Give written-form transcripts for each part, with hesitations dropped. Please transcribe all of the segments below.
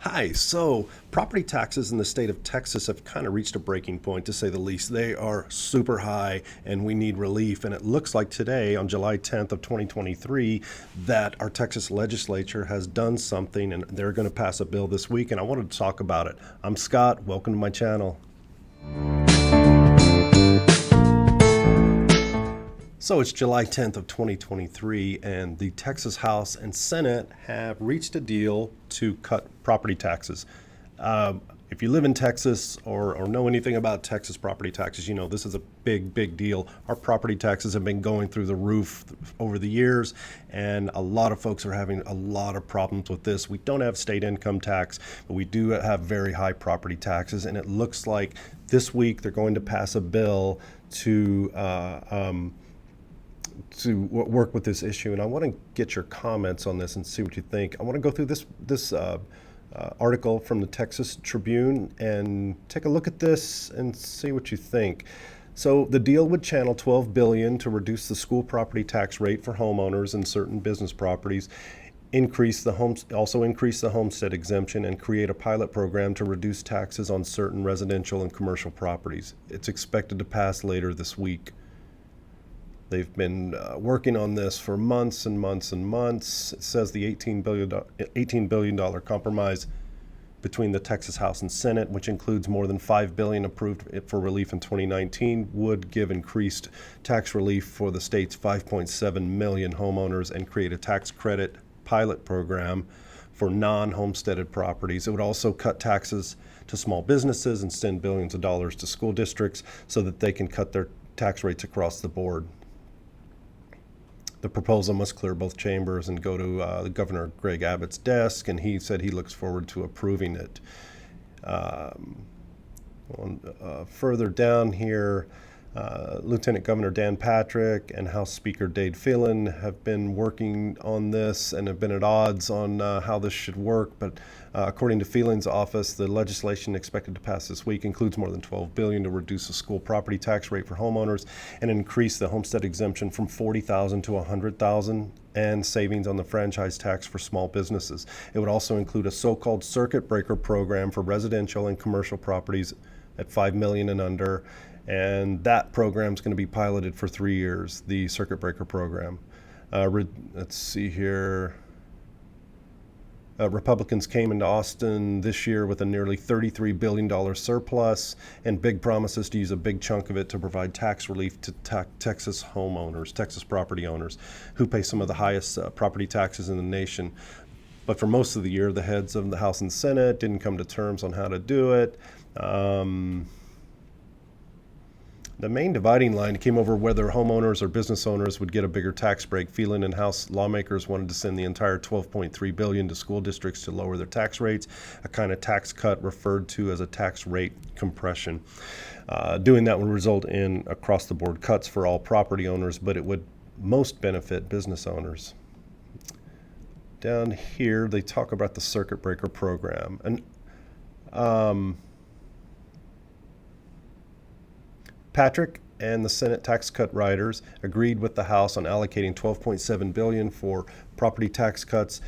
Hi. So, property taxes in the state of Texas have kind of reached a breaking point, to say the least. They are super high, and we need relief. And it looks like today, on July 10th of 2023, that our Texas legislature has done something, and they're going to pass a bill this week. And I wanted to talk about it. I'm Scott. Welcome to my channel. So it's July 10th of 2023, and the Texas House and Senate have reached a deal to cut property taxes. If you live in Texas or know anything about Texas property taxes, you know this is a big deal. Our property taxes have been going through the roof over the years, and a lot of folks are having a lot of problems with this. We don't have state income tax, but we do have very high property taxes, and it looks like this week they're going to pass a bill to work with this issue, and I want to get your comments on this and see what you think. I want to go through this article from the Texas Tribune and take a look at this and see what you think. So the deal would channel $12 billion to reduce the school property tax rate for homeowners and certain business properties, also increase the homestead exemption, and create a pilot program to reduce taxes on certain residential and commercial properties. It's expected to pass later this week. They've been working on this for months and months and months. It says the $18 billion compromise between the Texas House and Senate, which includes more than $5 billion approved for relief in 2019, would give increased tax relief for the state's 5.7 million homeowners and create a tax credit pilot program for non-homesteaded properties. It would also cut taxes to small businesses and send billions of dollars to school districts so that they can cut their tax rates across the board. The proposal must clear both chambers and go to the Governor Greg Abbott's desk, and he said he looks forward to approving it. Further down here, Lieutenant Governor Dan Patrick and House Speaker Dade Phelan have been working on this and have been at odds on how this should work, but according to Phelan's office, the legislation expected to pass this week includes more than $12 billion to reduce the school property tax rate for homeowners and increase the homestead exemption from $40,000 to $100,000 and savings on the franchise tax for small businesses. It would also include a so-called circuit breaker program for residential and commercial properties at $5 million and under, and that program is going to be piloted for 3 years, the circuit breaker program. Let's see here. Republicans came into Austin this year with a nearly $33 billion surplus and big promises to use a big chunk of it to provide tax relief to Texas homeowners, Texas property owners, who pay some of the highest property taxes in the nation. But for most of the year, the heads of the House and Senate didn't come to terms on how to do it. The main dividing line came over whether homeowners or business owners would get a bigger tax break. Phelan and House lawmakers wanted to send the entire $12.3 billion to school districts to lower their tax rates, a kind of tax cut referred to as a tax rate compression. Doing that would result in across-the-board cuts for all property owners, but it would most benefit business owners. Down here, they talk about the circuit breaker program. And Patrick and the Senate tax cut riders agreed with the House on allocating $12.7 billion for property tax cuts,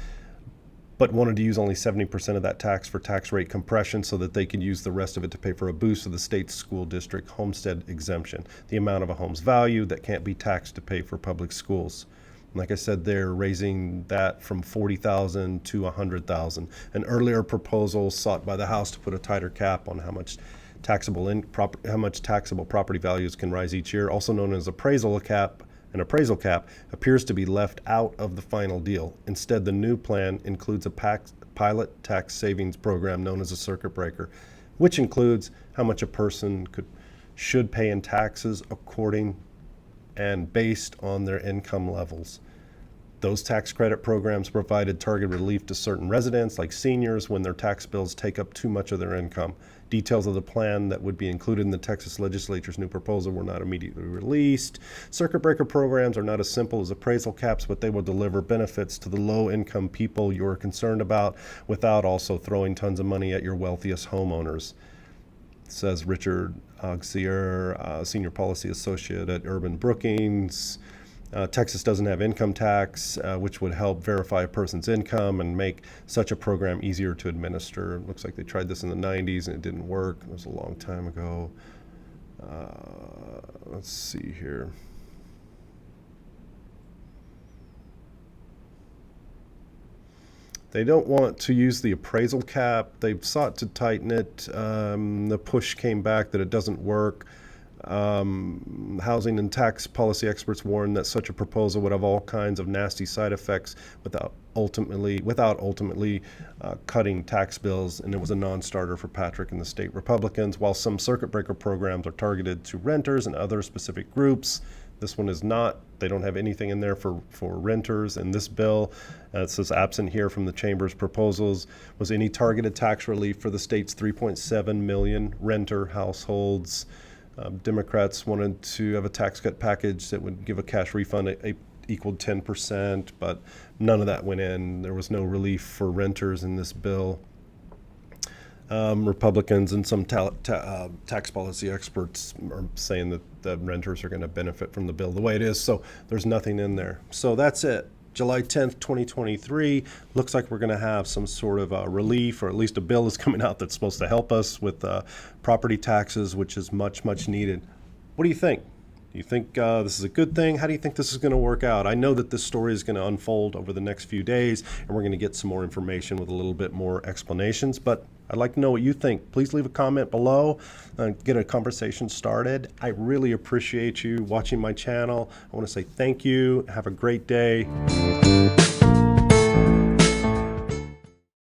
but wanted to use only 70% of that tax for tax rate compression so that they could use the rest of it to pay for a boost of the state's school district homestead exemption, the amount of a home's value that can't be taxed to pay for public schools. Like I said, they're raising that from $40,000 to $100,000. An earlier proposal sought by the House to put a tighter cap on how much taxable property values can rise each year, also known as appraisal cap. An appraisal cap appears to be left out of the final deal. Instead, the new plan includes a pilot tax savings program known as a circuit breaker, which includes how much a person should pay in taxes according and based on their income levels. Those tax credit programs provided targeted relief to certain residents, like seniors, when their tax bills take up too much of their income. Details of the plan that would be included in the Texas legislature's new proposal were not immediately released. Circuit breaker programs are not as simple as appraisal caps, but they will deliver benefits to the low-income people you're concerned about without also throwing tons of money at your wealthiest homeowners, says Richard Auxier, Senior Policy Associate at Urban Brookings. Texas doesn't have income tax, which would help verify a person's income and make such a program easier to administer. It looks like they tried this in the 90s and it didn't work. It was a long time ago. Let's see here. They don't want to use the appraisal cap. They've sought to tighten it. The push came back that it doesn't work. Housing and tax policy experts warn that such a proposal would have all kinds of nasty side effects without ultimately cutting tax bills, and it was a non-starter for Patrick and the state Republicans. While some circuit breaker programs are targeted to renters and other specific groups, this one is not. They don't have anything in there for renters in this bill. It says absent here from the chamber's proposals was any targeted tax relief for the state's 3.7 million renter households. Democrats wanted to have a tax cut package that would give a cash refund equaled 10%, but none of that went in. There was no relief for renters in this bill. Republicans and some tax policy experts are saying that the renters are going to benefit from the bill the way it is, so there's nothing in there. So that's it. July 10th, 2023. Looks like we're going to have some sort of relief, or at least a bill is coming out that's supposed to help us with property taxes, which is much, much needed. What do you think? Do you think this is a good thing? How do you think this is going to work out? I know that this story is going to unfold over the next few days, and we're going to get some more information with a little bit more explanations, but I'd like to know what you think. Please leave a comment below and get a conversation started. I really appreciate you watching my channel. I want to say thank you. Have a great day.